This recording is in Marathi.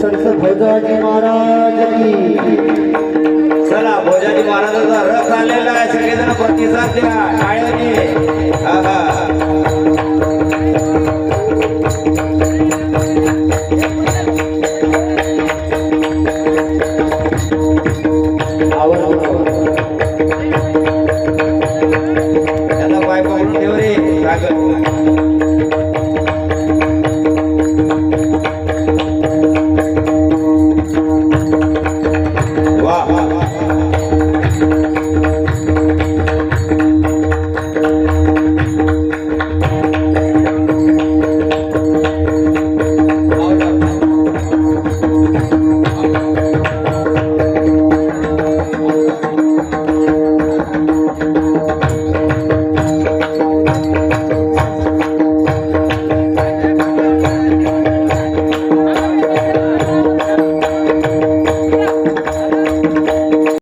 संत भोजाजी महाराज की। चला भोजाजी महाराजांचा रथ आलेला आहे, सगळेजण प्रतिसाद द्या टाळ्यांनी।